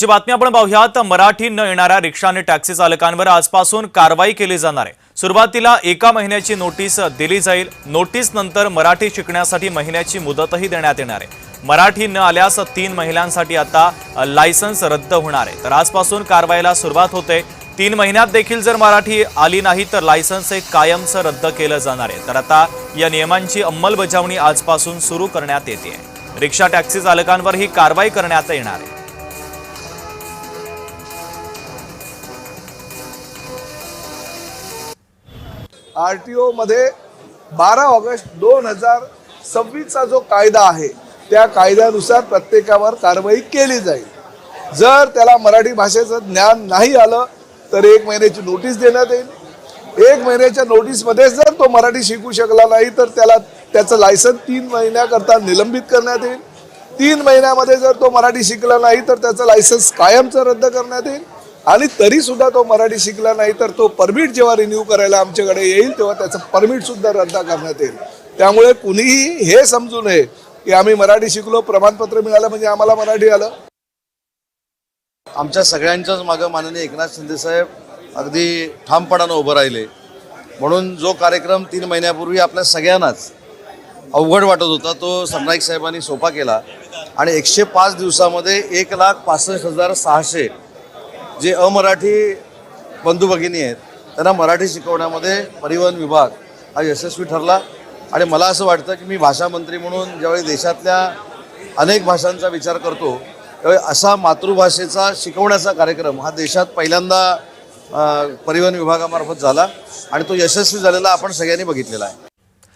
जी बातमी आपण पाहूयात। मराठी न येणाऱ्या रिक्षा आणि टॅक्सी चालकांवर आजपासून कारवाई केली जाणार आहे। सुरुवातीला 1 महिन्याची नोटीस दिली जाईल। नोटीस नंतर मराठी शिकण्यासाठी महिन्याची मुदतही देण्यात येणार आहे। मराठी न आल्यास 3 महिन्यांसाठी आता लायसन्स रद्द होणार आहे। तर आजपासून कारवाईला सुरुवात होते। 3 महिन्यात देखील जर मराठी आली नाही तर लायसन्स कायमचं रद्द केलं जाणार आहे। तर आता या नियमांची अंमलबजावणी आजपासून सुरू करण्यात येते। रिक्षा टॅक्सी चालकांवर ही कारवाई करण्यात येणार आहे। आरटीओ मध्ये 12 ऑगस्ट 2026 चा जो कायदा आहे त्या कायद्यानुसार प्रत्येकावर कारवाई केली जाईल। जर त्याला मराठी भाषेचं ज्ञान नाही आलं तर 1 महिन्याची नोटीस देण्यात येईल। 1 महिन्याच्या नोटीसमध्ये जर तो मराठी शिकू शकला नाही तर त्याचं लायसन्स 3 महिन्याकरता निलंबित करण्यात येईल। 3 महिन्यामध्ये जर तो मराठी शिकला नाही तर त्याचं लायसन्स कायमचं रद्द करण्यात येईल। आणि तरी सुद्धा तो मराठी शिकला नाही तर तो परमिट जेव्हा रिन्यू करायला आमच्याकडे येईल तेव्हा त्याचं परमिट सुद्धा रद्द करण्यात येईल। त्यामुळे कुणीही हे समजू नये की आम्ही मराठी शिकलो, प्रमाणपत्र मिळालं म्हणजे आम्हाला मराठी आलं। आमच्या सगळ्यांच्याच मागे माननीय एकनाथ शिंदे साहेब अगदी ठामपणानं उभं राहिले। म्हणून जो कार्यक्रम 3 महिन्यापूर्वी आपल्या सगळ्यांनाच अवघड वाटत होता तो सरनाईक साहेबांनी सोपा केला आणि 105 दिवसामध्ये 1,65,600 जे अमराठी बंधू भगिनी आहेत त्यांना मराठी शिकवण्यामध्ये परिवहन विभाग हा यशस्वी ठरला। आणि मला असं वाटतं की मी भाषा मंत्री म्हणून ज्यावेळी देशातल्या अनेक भाषांचा विचार करतो त्यावेळी असा मातृभाषेचा शिकवण्याचा कार्यक्रम हा देशात पहिल्यांदा परिवहन विभागामार्फत झाला आणि तो यशस्वी झालेला आपण सगळ्यांनी बघितलेला आहे।